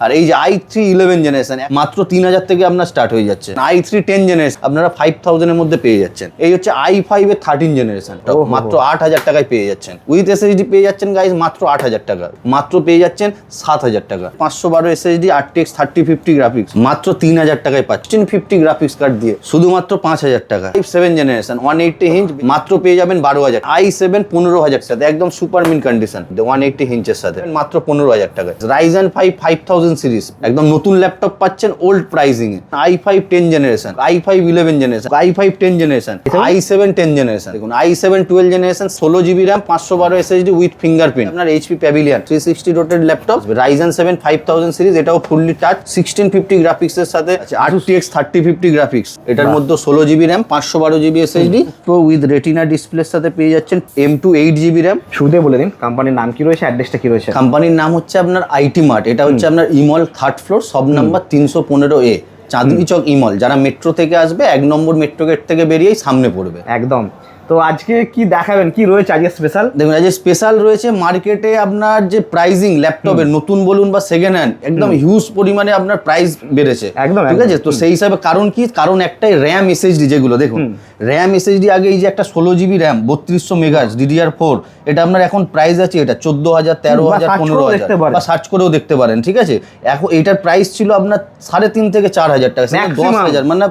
আর এই যে i3 11 generation মাত্র 3000 থেকে আপনার স্টার্ট হয়ে যাচ্ছে। i3 10 জেনারেশন আপনারা 5000 এর মধ্যে পেয়ে যাচ্ছেন। এই হচ্ছে i5 এর 13 জেনারেশন মাত্র 8000 টাকায় পেয়ে যাচ্ছেন। উইথ এসএসডি পেয়ে যাচ্ছেন গাইস মাত্র 8000 টাকা, মাত্র পেয়ে যাচ্ছেন 7000 টাকা। 512 এসএসডি RTX 3050 গ্রাফিক্স মাত্র 3000 টাকায় পাচ্ছেন। 50 গ্রাফিক্স কার্ড দিয়ে শুধুমাত্র 5000 টাকা। i7 জেনারেশন 180 ইঞ্চ মাত্র পেয়ে যাবেন 12000। i7 15000 সাথে একদম সুপার মিন কন্ডিশন 180 ইঞ্চের সাথে মাত্র 15000 টাকা। Ryzen 5 5000 সিরিজ একদম নতুন ল্যাপটপ পাচ্ছেন ওল্ড প্রাইসিং এ। i5 10 generation, i5 11 generation, i5 10 generation, i7 10 generation. দেখুন i7 12 generation 16GB RAM 512 SSD with fingerprint. আপনার HP pavilion 360 dotted laptop Ryzen 7 5000 series, এটাও ফুললি টাচ 1650 গ্রাফিক্স এর সাথে RTX 3050 গ্রাফিক্স। এটার মধ্যে 16GB RAM 512GB SSD pro with retina ডিসপ্লের সাথে পেয়ে যাচ্ছেন M2 8GB RAM। শুরুতে বলে দিন কোম্পানির নাম কি রয়েছে, অ্যাড্রেসটা কি রয়েছে? কোম্পানির নাম হচ্ছে আপনার আইটি মার্ট। এটা হচ্ছে আপনার ইমল 3rd ফ্লোর, সব নাম্বার 315A, চাঁদনি চক ইমল। যারা মেট্রো থেকে আসবে 1 নম্বর মেট্রো গেট থেকে বেরিয়েই সামনে পড়বে একদম। তো আজকে কি দেখাবেন, কি রয়েছে আজকে স্পেশাল? দেখুন আজকে স্পেশাল রয়েছে মার্কেটে আপনার যে প্রাইসিং ল্যাপটপের নতুন বলুন বা সেকেন্ড হ্যান্ড একদম হিউজ পরিমাণে আপনার প্রাইস বেড়েছে একদম, ঠিক আছে। তো সেই হিসাবে কারণ কি, কারণ একটাই র্যাম এসএসডি। যেগুলো দেখুন র্যাম এসএসডি আগে এই যে একটা 16GB র্যাম 3200 মেগাহার্টজ DDR4, এটা আপনার এখন প্রাইস আছে এটা 14000, 13000, 15000 বা সার্চ করেও দেখতে পারেন ঠিক আছে। এখন এটার প্রাইস ছিল আপনার 3.5 থেকে 4000 টাকা, 10000 মানে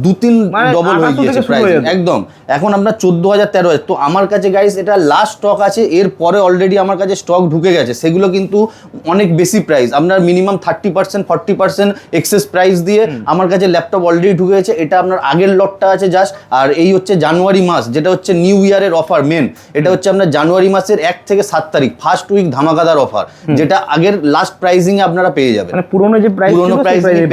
2-3 ডবল হয়ে গিয়েছে প্রাইস একদম। এখন আপনার 14000, 13000। তো আমার কাছে গাইস এটা লাস্ট স্টক আছে, এর পরে অলরেডি আমার কাছে স্টক ঢুকে গেছে। সেগুলো কিন্তু অনেক বেশি প্রাইস, আপনার মিনিমাম 30% 40% এক্সেস প্রাইস দিয়ে আমার কাছে ল্যাপটপ অলরেডি ঢুকে গেছে। এটা আপনার আগের লটটা আছে জাস্ট। আর এই হচ্ছে জানুয়ারি মাস, যেটা হচ্ছে নিউ ইয়ারের অফার মেন। এটা হচ্ছে আপনার জানুয়ারি মাসের 1 থেকে 7 তারিখ ফার্স্ট উইক ধামাকাদার অফার, যেটা আগের লাস্ট প্রাইসিং এ আপনারা পেয়ে যাবেন। মানে পুরনো যে প্রাইস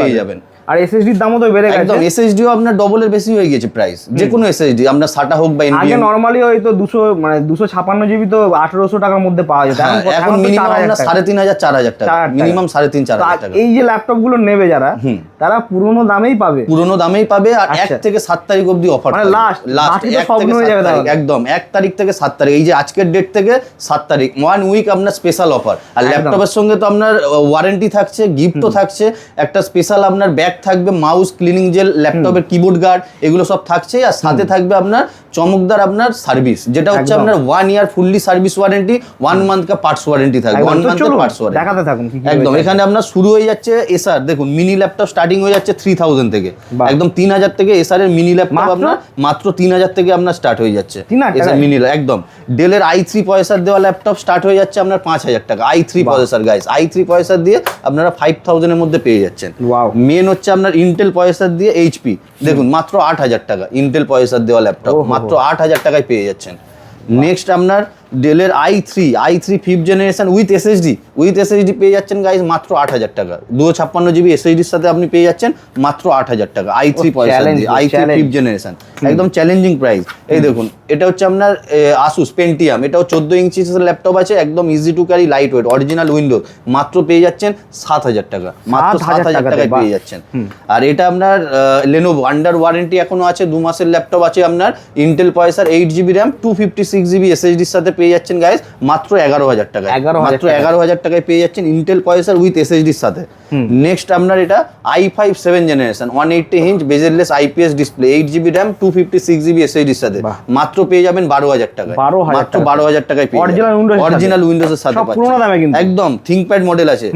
পেয়ে যাবেন। আর এসএসডির দামও তো বেড়ে গেছে একদম। এসএসডিও আপনার ডবলের বেশি হয়ে গেছে প্রাইস, যে কোনো এসএসডি আপনার SATA হোক বা NVMe। আগে নরমালি হয়তো 256GB তো 1800 টাকার মধ্যে পাওয়া যেত, এখন মিনিমাম আপনার 3500 4000 টাকা, মিনিমাম 3500 টাকা। এই যে ল্যাপটপ গুলো নেবে যারা, তারা পুরনো দামেই পাবে, পুরোনো দামেই পাবে। আর 1 থেকে 7 তারিখ অবধি অফার, মানে লাস্ট 1 থেকে 7 তারিখ একদম। 1 তারিখ থেকে 7 তারিখ, এই যে আজকের ডেট থেকে 7 তারিখ 1 উইক আপনার স্পেশাল অফার। আর ল্যাপটপের সঙ্গে তো আপনার ওয়ারেন্টি থাকছে, গিফটও থাকছে, একটা স্পেশাল আপনার ব্যাগ থাকবে, মাউস, ক্লিনিং জেল, ল্যাপটপের কিবোর্ড গার্ড, এগুলো সব থাকছে। আর সাথে থাকবে আপনার চমকদার আপনার সার্ভিস, যেটা হচ্ছে আপনার 1 ইয়ার ফুললি সার্ভিস ওয়ারেন্টি, 1 মান্থ কা পার্টস ওয়ারেন্টি থাকবে, 1 মান্থের পার্টস ওয়ারেন্টি। দেখাতে থাকুন একদম। এখানে আপনার শুরু হয়ে যাচ্ছে এসার, দেখুন মিনি ল্যাপটপ স্টার্টিং হয়ে যাচ্ছে 3000 থেকে, একদম 3000 থেকে এসার এর মিনি ল্যাপটপ আপনার মাত্র 3000 থেকে আপনার স্টার্ট হয়ে যাচ্ছে এসার মিনি। একদম ডেলের i3 প্রসেসর দেওয়া ল্যাপটপ স্টার্ট হয়ে যাচ্ছে আপনার 5000 টাকা। i3 processor guys, i3 processor দিয়ে আপনারা 5000 এর মধ্যে পেয়ে যাচ্ছেন। মেন হচ্ছে আপনার ইন্টেল প্রসেসর দিয়ে HP, দেখুন মাত্র 8000 টাকা ইন্টেল প্রসেসর দেওয়া ল্যাপটপ মাত্র 8000 টাকায় পেয়ে যাচ্ছেন। নেক্সট আপনার ডেলের i3 5th generation with SSD পেয়ে যাচ্ছেন গাইস মাত্র 8000 টাকা। 256GB এসএসডির সাথে আপনি পেয়ে যাচ্ছেন মাত্র 8000 টাকা i3 প্রসেসর দিয়ে, i3 5th জেনারেশন একদম চ্যালেঞ্জিং প্রাইস। এই দেখুন এটা হচ্ছে আপনার Asus Pentium, এটাও 14 ইঞ্চির ল্যাপটপ আছে, একদম easy to carry, light weight, original Windows, মাত্র পেয়ে যাচ্ছেন 7000 টাকা, মাত্র 7000 টাকায় পেয়ে যাচ্ছেন। আর এটা আপনার Lenovo আন্ডার ওয়ারেন্টি এখনো আছে, 2 মাসের ল্যাপটপ আছে আপনার, Intel processor 8GB RAM 256GB এসএসডির সাথে পেয়ে যাচ্ছেন গাইস মাত্র 11000 টাকা, মাত্র 11000 টাকায় পেয়ে যাচ্ছেন ইন্টেল প্রসেসর উইথ এসএসডির সাথে। নেক্সট আপনার এটা i5 7 generation 180 inch bezel-less IPS display, 8GB RAM 256GB এসএসডির সাথে মাত্র পেয়ে যাবেন 12000 টাকায়, মাত্র 12000 টাকায় পেয়ে যাবেন অরিজিনাল উইন্ডোজের সাথে পাচ্ছেন একদম। থিংকপ্যাড মডেল আছে।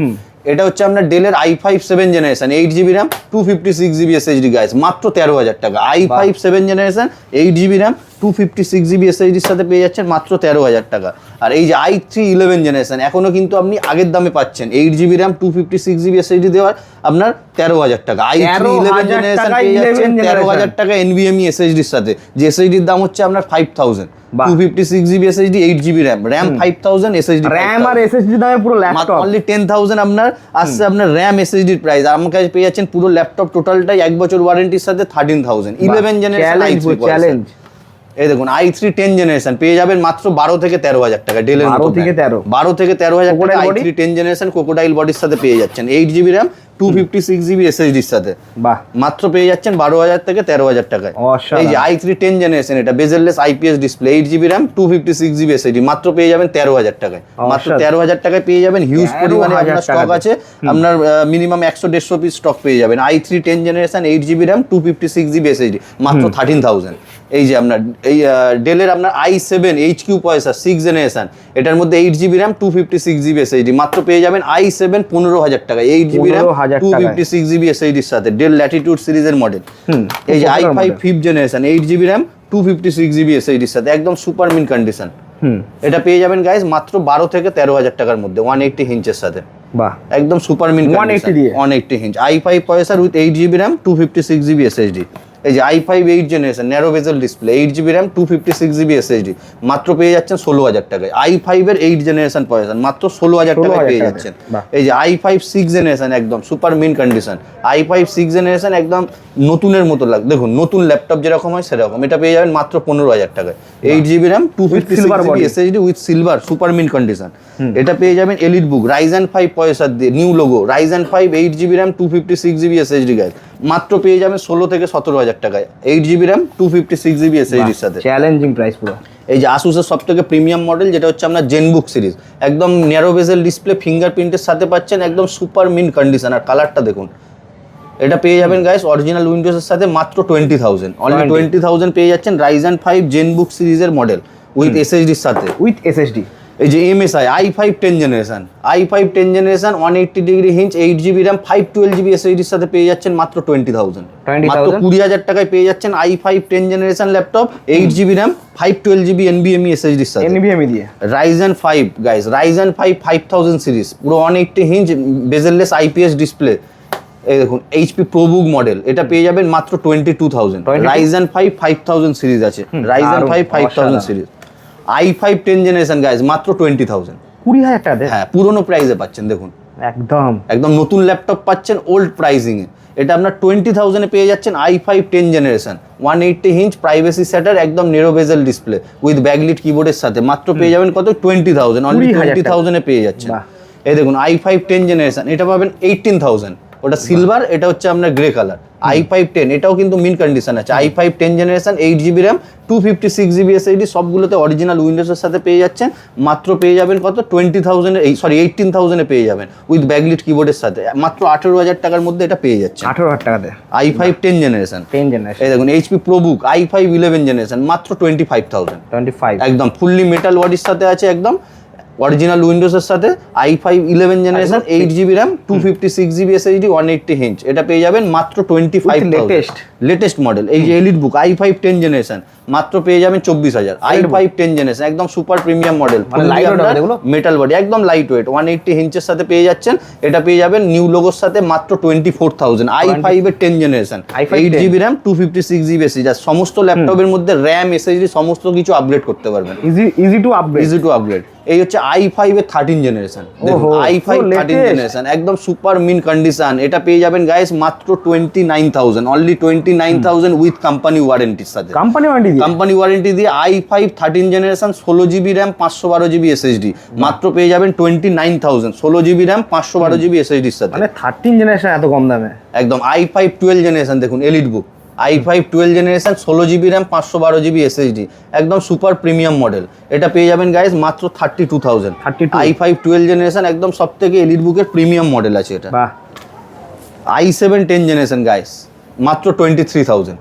এটা হচ্ছে আপনার ডেলের i5 7 generation 8GB RAM 256GB SSD guys মাত্র 13000 টাকা। i5 7 generation 8GB RAM 256GB এসএসডির সাথে পেয়ে যাচ্ছেন মাত্র 13000 টাকা। আর এই যে i3 11 জেনারেশন এখনো কিন্তু আপনি আগের দামে পাচ্ছেন, 8GB RAM 256GB এসএসডি দেওয়ার আপনার 13000 টাকা। i3 11 জেনারেশন পেয়ে যাচ্ছেন 13000 টাকা NVMe এসএসডির সাথে, যে এসএসডির দাম হচ্ছে আপনার 5000, 256GB SSD 8GB RAM 5000 SSD RAM আর SSD দামে পুরো ল্যাপটপ অনলি 10000 আপনার আসছে আপনার RAM SSD এর প্রাইস। আর আমার কাছে পেয়ে যাচ্ছেন পুরো ল্যাপটপ টোটালটাই 1 বছর ওয়ারেন্টির সাথে 13000 11 জেনারেশন চ্যালেঞ্জ। এই দেখুন i3 10 জেনারেশন পেয়ে যাবেন মাত্র 12 থেকে 13000 টাকা, ডেলের মতো 12 থেকে 13000 টাকা i3 10 জেনারেশন ক্রোকোডাইল বডির সাথে পেয়ে যাচ্ছেন, 8GB RAM 256GB SSD সাথে বাহ, মাত্র পেয়ে যাচ্ছেন 12,000 থেকে 13,000 টাকায়। এই যে i3 10 জেনারেশন, এটা bezel-less IPS display, 8GB RAM 256GB SSD, মাত্র পেয়ে যাবেন 13,000 টাকায়। মাত্র 13,000 টাকায় পেয়ে যাবেন। হিউজ পরিমাণে আপনার স্টক আছে, আপনার মিনিমাম 100-150 পিস স্টক পেয়ে যাবেন। i3 10 generation 8GB RAM 256GB SSD, মাত্র 13,000। এই যে আপনার এই ডেলের আপনার i7 HQ পয়সা 6 জেনারেশন, এটার মধ্যে 8GB RAM 256GB SSD, মাত্র পেয়ে যাবেন i7 15,000 টাকায়, 8GB RAM 256GB SSD এর সাথে, ডেল ল্যাটিটিউড সিরিজের মডেল। এই যে i5 5th generation 8GB RAM 256GB SSD এর সাথে, একদম সুপার মিন কন্ডিশন। এটা পেয়ে যাবেন গাইস মাত্র 12 থেকে 13,000 টাকার মধ্যে, 180 ইঞ্চের সাথে। বাহ, একদম সুপার মিন 180 দিয়ে 180 inch i5 processor with 8GB RAM 256GB SSD। এই যে i5 8 জেনারেশন ন্যারো বেজেল display, 8GB RAM 256GB SSD, মাত্র পেয়ে যাচ্ছেন 16,000 টাকায়। i5 এর 8 জেনারেশন প্রসেসর মাত্র 16,000 টাকায় পেয়ে যাচ্ছেন। এই যে i5 6 জেনারেশন একদম super mint condition, i5 6 generation একদম নতুনের মতো লাগে, দেখুন নতুন ল্যাপটপ যেরকম হয় সেরকম। এটা পেয়ে যাবেন মাত্র 15,000 টাকায়, 8GB RAM 256GB SSD with silver super mint condition. এটা পেয়ে যাবেন এলিট বুক Ryzen 5 প্রসেসর দিয়ে, new logo Ryzen 5 8GB RAM 256GB SSD guys, মাত্র পেয়ে যাবেন 16 থেকে 17,000 টাকায়, 8GB RAM 256GB SSD এর সাথে। চ্যালেঞ্জিং প্রাইস পুরো। এই যে আসুসের সবথেকে প্রিমিয়াম মডেল যেটা হচ্ছে আপনার জেনবুক সিরিজ, একদম ন্যারো বেজেল ডিসপ্লে, ফিঙ্গারপ্রিন্টের সাথে পাচ্ছেন, একদম সুপার মিন কন্ডিশন। আর কালারটা দেখুন, এটা পেয়ে যাবেন গাইস অরিজিনাল উইন্ডোজের সাথে মাত্র 20,000, অনলি 20,000 পেয়ে যাচ্ছেন Ryzen 5 জেনবুক সিরিজের মডেল উইথ SSD এর সাথে, উইথ SSD। এই যে MSI i5 10 generation, i5 10 generation 180 degree hinge, 8GB RAM 512GB SSD এর সাথে পেয়ে যাচ্ছেন মাত্র 20,000, মাত্র 20,000 টাকায় পেয়ে যাচ্ছেন i5 10 generation laptop, 8GB RAM 512GB NVMe SSD এর সাথে, NVMe দিয়ে। Ryzen 5 গাইস, Ryzen 5 5000 সিরিজ, পুরো 180 হিঞ্চ বেজেললেস IPS ডিসপ্লে। এই দেখুন HP ProBook মডেল, এটা পেয়ে যাবেন মাত্র 22,000। Ryzen 5 5000 সিরিজ আছে, Ryzen 5 5000 series, i5 10 generation guys, মাত্র 20,000, 20,000 টাকা। হ্যাঁ পুরনো প্রাইসে পাচ্ছেন, দেখুন একদম একদম নতুন ল্যাপটপ পাচ্ছেন ওল্ড প্রাইসিং এ। এটা আপনার 20,000 এ পেয়ে যাচ্ছেন i5 10 জেনারেশন 180 ইঞ্চ প্রাইভেসি সেটার, একদম narrow basil display with backlit কিবোর্ডের সাথে, মাত্র পেয়ে যাবেন কত 20,000, অনলি 20,000 এ পেয়ে যাচ্ছেন। এই দেখুন i5 10 জেনারেশন, এটা পাবেন 18,000, ওটা সিলভার, এটা হচ্ছে আপনার গ্রে কালার। i5 10 এটাও কিন্তু মিন কন্ডিশন আছে, i5 10 generation 8GB RAM 256GB SSD, সবগুলোতে অরিজিনাল উইন্ডোজের সাথে পেয়ে যাচ্ছেন, মাত্র পেয়ে যাবেন কত 20,000 18,000 এ পেয়ে যাবেন উইথ ব্যাকলিট কিবোর্ডের সাথে, মাত্র 18,000 টাকার মধ্যে এটা পেয়ে যাচ্ছেন, 18,000 টাকাতে i5 10 জেনারেশন। এই দেখুন HP ProBook i5 11 জেনারেশন, মাত্র 25,000, 25 একদম ফুললি মেটাল বডির সাথে আছে, একদম অরিজিনাল উইন্ডোজের সাথে, i5 11 generation 8GB RAM 256GB SSD 180 inch, এটা পেয়ে যাবেন মাত্র 25,000, লেটেস্ট মডেল। এই যে এলিট বুক i5 10 জেনারেশন, মাত্র পেয়ে যাবেন 24,000, i5 10 জেনারেশন একদম super premium model, metal body, একদম লাইট ওয়েট, 180 ইঞ্চের সাথে পেয়ে যাচ্ছেন। এটা পেয়ে যাবেন নিউ লোগোর সাথে মাত্র 24,000, i5 এর 10 generation 8GB RAM 256GB SSD। সমস্ত ল্যাপটপের মধ্যে RAM SSD সমস্ত কিছু আপগ্রেড করতে পারবেন, ইজি টু আপগ্রেড। এই হচ্ছে i5 এর 13 জেনারেশন, i5 13 জেনারেশন একদম সুপার মিন কন্ডিশন। এটা পেয়ে যাবেন গাইস মাত্র 29,000, অনলি 29,000 উইথ কোম্পানি ওয়ারেন্টির সাথে, কোম্পানি ওয়ারেন্টি দিয়ে i5 13 generation 16GB RAM 512GB SSD, মাত্র পেয়ে যাবেন 29,000, 16GB RAM 512GB SSD এর সাথে, মানে 13 জেনারেশন এত কম দামে। একদম i5 12 জেনারেশন দেখুন এলিট বুক i5 12 generation 16GB RAM 512GB SSD, একদম সুপার প্রিমিয়াম মডেল। এটা পেয়ে যাবেন গাইস মাত্র 32,000, i5 12 জেনারেশন একদম সবথেকে এলিট বুকের প্রিমিয়াম মডেল আছে এটা। i7 10 জেনারেশন গাইস, মাত্র 23,000,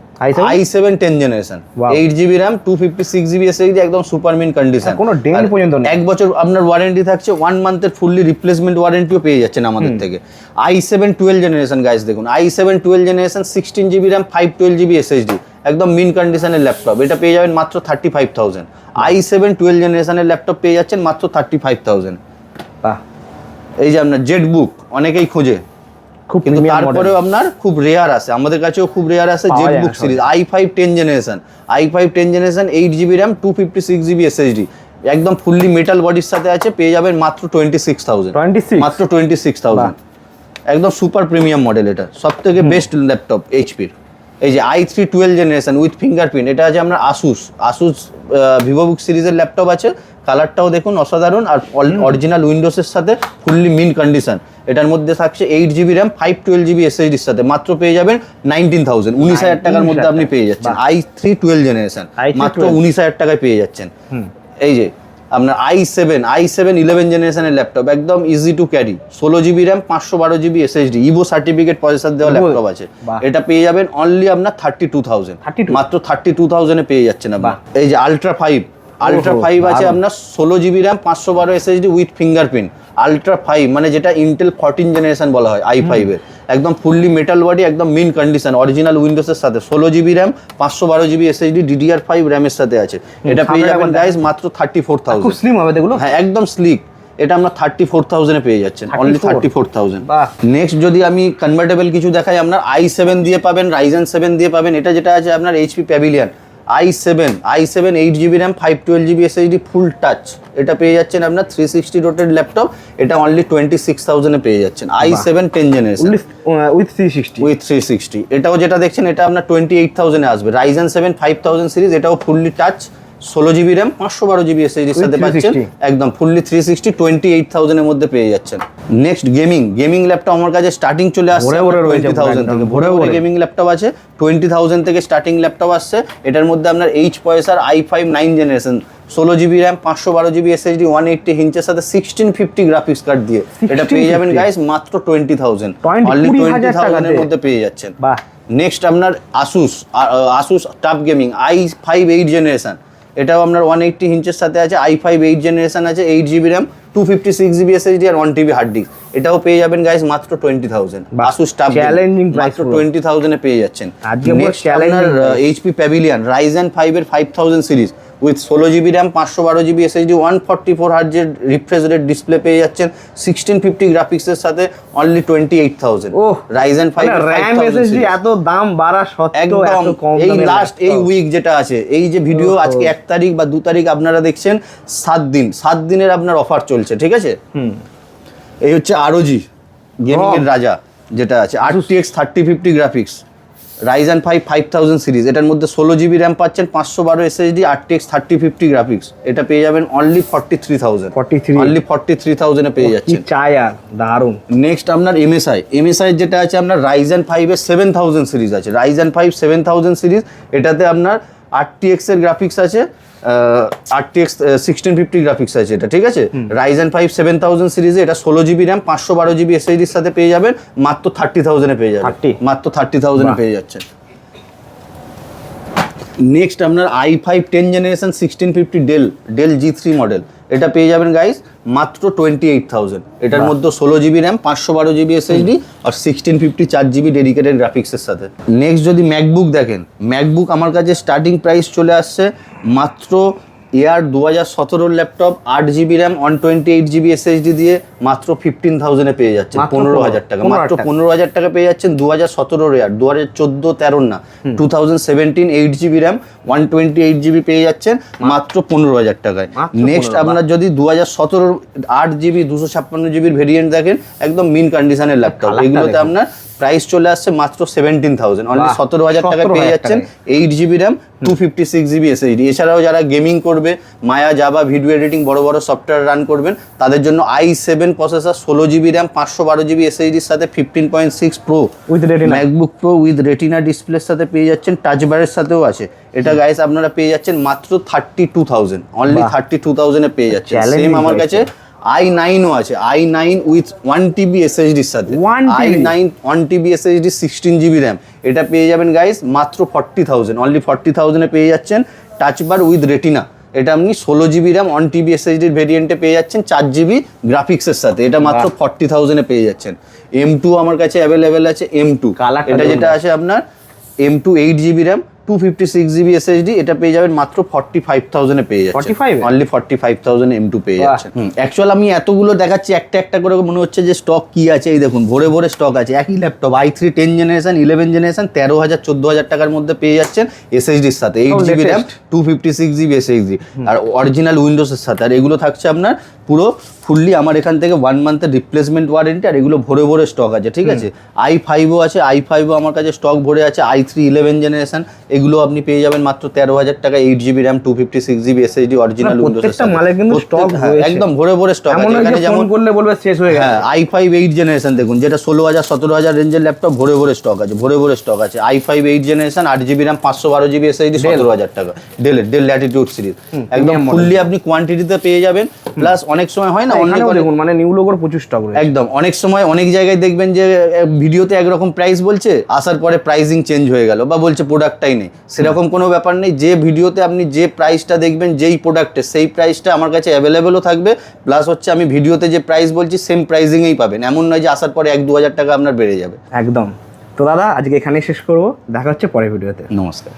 i7 10 generation 8GB RAM 256GB SSD, একদম সুপার মিন কন্ডিশন, কোনো ডেট পর্যন্ত নেই, 1 বছর আপনার ওয়ারেন্টি থাকছে, 1 মান্থের ফুললি রিপ্লেসমেন্ট ওয়ারেন্টিও পেয়ে যাচ্ছেন আমাদের থেকে। i7 12 জেনারেশন গাইস দেখুন, i7 12 generation 16GB RAM 512GB SSD, একদম মিন কন্ডিশনের ল্যাপটপ, এটা পেয়ে যাবেন মাত্র 35,000, i7 12 জেনারেশনের ল্যাপটপ পেয়ে যাচ্ছেন মাত্র 35,000। এই যে আপনার জেট বুক অনেকেই খোঁজে, কিন্তু তারপরেও আপনার খুব রেয়ার আছে, আমাদের কাছেও খুব রেয়ার আছে জেট বুক series i5 10 generation, i5 10 generation 8GB RAM 256GB SSD, একদম ফুললি মেটাল বডির সাথে আছে, পেয়ে যাবেন মাত্র 26,000, মাত্র 26,000, একদম সুপার প্রিমিয়াম মডেল। এটা সবথেকে বেস্ট ল্যাপটপ HP-র। এই যে i3 12 জেনারেশন উইথ ফিঙ্গারপ্রিন্ট, এটা আছে আপনার আসুস ভিভোবুক সিরিজের ল্যাপটপ আছে, কালারটাও দেখুন অসাধারণ, আর অরিজিনাল উইন্ডোজের সাথে ফুললি মিন কন্ডিশন। এটার মধ্যে থাকছে 8GB র্যাম 512GB এসএসডির সাথে, মাত্র পেয়ে যাবেন 19,000, 19,000 টাকার মধ্যে আপনি পেয়ে যাচ্ছেন i3 12 জেনারেশন, মাত্র 19,000 টাকায় পেয়ে যাচ্ছেন। এই যে আপনার i7 11 জেনারেশনের ল্যাপটপ, একদম easy to carry, 16GB RAM 512GB SSD, Evo certificate processor দেওয়া ল্যাপটপ আছে, এটা পেয়ে যাবেন অনলি আপনার 32,000, মাত্র 32,000 এ পেয়ে যাচ্ছেন আপনার। এই যে আলট্রা 5 আছে আপনার 16GB RAM 512 SSD with fingerprint, ultra 5 মানে যেটা ইন্টেল 14 জেনারেশন বলা হয় i5 এর, একদম ফুললি মেটাল বডি, একদম মিন কন্ডিশন, অরিজিনাল উইন্ডোজের সাথে, 16GB RAM 512GB SSD DDR5 র্যামের সাথে আছে, এটা পেয়ে যাবেন গাইস মাত্র 34,000। খুব স্লিম হবে এগুলো, হ্যাঁ একদম স্লিক, এটা আমরা 34,000 এ পেয়ে যাচ্ছেন, অনলি 34,000। নেক্সট যদি আমি কনভার্টেবল কিছু দেখাই, আপনার i7 দিয়ে পাবেন, Ryzen 7 দিয়ে পাবেন, এটা যেটা আছে আপনার HP pavilion i7 8GB RAM 512GB SSD ফুল টাচ, এটা পেয়ে যাচ্ছেন আপনার 360 রোটেড ল্যাপটপ, এটা অনলি 26,000 এ পেয়ে যাচ্ছেন, i7 10 জেনারেশন উইথ 360, এটাও যেটা দেখছেন এটা আপনার 28,000 এ আসবে। Ryzen 7 5000 সিরিজ, এটাও fully touch, 16GB RAM 512GB এসএসডির সাথে পাচ্ছেন, একদম ফুললি 360, 28,000 এর মধ্যে পেয়ে যাচ্ছেন। নেক্সট গেমিং ল্যাপটপ আমার কাছে স্টার্টিং চলে আসছে 20,000 থেকে, ভরে গেমিং ল্যাপটপ আছে 20,000 থেকে স্টার্টিং ল্যাপটপ আসছে, এটার মধ্যে আপনার এইচ পয়সার i5 9 generation, 16GB RAM 512GB SSD 180 ইঞ্চের সাথে 1650 গ্রাফিক্স কার্ড দিয়ে, এটা পেয়ে যাবেন গাইস মাত্র 20,000, অনলি 20,000 এর মধ্যে পেয়ে যাচ্ছেন। নেক্সট আপনার Asus tough gaming i5 8 generation, এটাও আপনার 180 ইঞ্চের সাথে আছে, i5 8 জেনারেশন আছে, 8GB র্যাম 256GB এসএসডি আর 1TB হার্ড ডিস্ক, এটাও পেয়ে যাবেন গাইস মাত্র 20,000। আসুস টাফ চ্যালেঞ্জিং মাত্র 20,000 এ পেয়ে যাচ্ছেন। নেক্সট আপনার HP প্যাভিলিয়ন Ryzen 5 এর 5000 series with 16GB RAM 512GB SSD 144 হার্টজের রিফ্রেশ রেট ডিসপ্লে পেয়ে যাচ্ছেন, 1650 গ্রাফিক্সের সাথে অনলি 28,000। Ryzen 5 র্যাম এসএসডি এত দাম বাড়া সত্ত্বেও এত কম দামে, এই লাস্ট এই উইক যেটা আছে, এই যে ভিডিও আজকে 1 তারিখ বা 2 তারিখ আপনারা দেখছেন, 7 দিনের আপনার অফার চলছে, ঠিক আছে? এই হচ্ছে ROG গেমিং এর রাজা যেটা আছে, RTX 3050 গ্রাফিক্স, Ryzen 5 5000 সিরিজ, এটার মধ্যে 16GB র্যাম পাচ্ছেন, 512 এসএসডি, RTX 3050 গ্রাফিক্স, এটা পেয়ে যাবেন অনলি 43,000, অনলি 43,000 এ পেয়ে যাচ্ছেন। চাই আর দারুন। নেক্সট আপনার MSI যেটা আছে আপনার Ryzen 5 এর 7000 সিরিজ আছে, Ryzen 5 7000 সিরিজ, এটাতে আপনার RTX এর গ্রাফিক্স আছে, RTX 1650 গ্রাফিক্স আছে এটা, ঠিক আছে? Ryzen 5 7000 সিরিজে, এটা 16GB র্যাম 512GB এসএসডির সাথে পেয়ে যাবেন মাত্র 30,000 এ পেয়ে যাবেন, মাত্র 30,000 এ পেয়ে যাচ্ছেন। নেক্সট আপনার i5 10 generation 1650 del G3 model, এটা পেয়ে যাবেন গাইস মাত্র 28,000, এটার মধ্যে 16GB র্যাম 512GB এসএসডি আর 1650 4GB ডেডিকেটেড গ্রাফিক্সের সাথে। নেক্সট যদি ম্যাকবুক দেখেন, ম্যাকবুক আমার কাছে স্টার্টিং প্রাইস চলে আসছে মাত্র air 2017 laptop 8GB RAM 128GB SSD দিয়ে মাত্র 15,000 এ পেয়ে যাচ্ছেন, 15,000 টাকা, মাত্র 15,000 টাকা পেয়ে যাচ্ছেন। 2017 এয়ার, 2014-13 না, 2017 8GB র্যাম 128GB পেয়ে যাচ্ছেন মাত্র 15,000 টাকায়। নেক্সট আপনার যদি 2017 8GB 256GB ভেরিয়েন্ট দেখেন, একদম মিন কন্ডিশনের ল্যাপটপ, এগুলোতে আপনার প্রাইস চলে আসছে মাত্র 17,000, অনলি 17,000 টাকায় পেয়ে যাচ্ছেন 8GB র্যাম 256GB এসএসডি। এছাড়াও যারা গেমিং করবে, মায়া জাভা ভিডিও এডিটিং বড় বড় সফটওয়্যার রান করবেন, তাদের জন্য i7 processor 16GB RAM 512GB এসএসডির সাথে 15.6 pro with retina, MacBook pro with retina ডিসপ্লের সাথে পেয়ে যাচ্ছেন, টাচ বারের সাথেও আছে, এটা গাইস আপনারা পেয়ে যাচ্ছেন মাত্র 32,000, অনলি 32,000 এ পেয়ে যাচ্ছেন। সেম আমার কাছে i9 ও আছে, i9 উইথ 1TB এসএসডির সাথে, i9 1TB SSD 16GB RAM, এটা পেয়ে যাবেন গাইস মাত্র 40,000, অনলি 40,000 এ পেয়ে যাচ্ছেন। টাচ বার উইথ রেটিনা, এটা আপনি 16GB র্যাম 1TB এসএসডির ভেরিয়েন্টে পেয়ে যাচ্ছেন 4GB গ্রাফিক্সের সাথে, এটা মাত্র 40,000 এ পেয়ে যাচ্ছেন। M2 আমার কাছে অ্যাভেলেবেল আছে, M2 এটা যেটা আছে আপনার M2 8GB RAM 256GB SSD, এটা পেয়ে যাবেন মাত্র 45,000 এ পেয়ে যাচ্ছেন, অনলি 45,000 M2 পেয়ে যাচ্ছেন। অ্যাকচুয়ালি আমি এতগুলো দেখাচ্ছি একটা একটা করে, মনে হচ্ছে যে স্টক কি আছে, এই দেখুন ভরে ভরে স্টক আছে। একই ল্যাপটপ i3 10 জেনারেশন 11 জেনারেশন 13,000-14,000 টাকার মধ্যে পেয়ে যাচ্ছেন এসএসডির সাথে, 8GB র্যাম 256GB এসএসডি আর অরিজিনাল উইন্ডোজের সাথে, আর এগুলো থাকছে আপনার পুরো ফুললি আমার এখান থেকে 1 মান্থের রিপ্লেসমেন্ট ওয়ারেন্টি, আর এগুলো ভরে ভরে স্টক আছে, ঠিক আছে। i5ও আছে, i5ও আমার কাছে স্টক ভরে আছে, i3 11 জেনারেশন, এগুলো আপনি পেয়ে যাবেন মাত্র 13,000 টাকা, 8GB RAM, 256GB SSD original Windows. প্রত্যেকটা মালে কিন্তু স্টক একদম ভরে ভরে স্টক আছে। এখানে যেমন করলে বলবে শেষ হয়ে গেছে। হ্যাঁ, i5 8 জেনারেশন দেখুন, যেটা 16,000 17,000 রেঞ্জের ল্যাপটপ, ভরে ভরে স্টক আছে, ভরে ভরে স্টক আছে। i5 8 generation, 8GB RAM, 512GB SSD, 17,000 টাকা। ডেল ল্যাটিটিউড সিরিজ, একদম ফুললি আপনি কোয়ান্টিটিতে পেয়ে যাবেন। প্লাস অনেক সময় হয় না, অনেক দেখুন মানে নিউ লোগোর প্রচুর স্টক রয়েছে। একদম অনেক সময় অনেক জায়গায় দেখবেন যে ভিডিওতে একরকম প্রাইস বলছে, আসার পরে প্রাইসিং চেঞ্জ হয়ে গেল, বা বলছে প্রোডাক্টটাই নেই। সেরকম কোনো ব্যাপার নেই, যে ভিডিওতে আপনি যে প্রাইসটা দেখবেন যেই প্রোডাক্টের, সেই প্রাইসটা আমার কাছে অ্যাভেলেবেলও থাকবে। প্লাস হচ্ছে আমি ভিডিওতে যে প্রাইস বলছি সেম প্রাইসিংয়েই পাবেন, এমন নয় যে আসার পরে 1-2 হাজার টাকা আপনার বেড়ে যাবে। একদম। তো দাদা আজকে এখানেই শেষ করবো, দেখা হচ্ছে পরের ভিডিওতে। নমস্কার।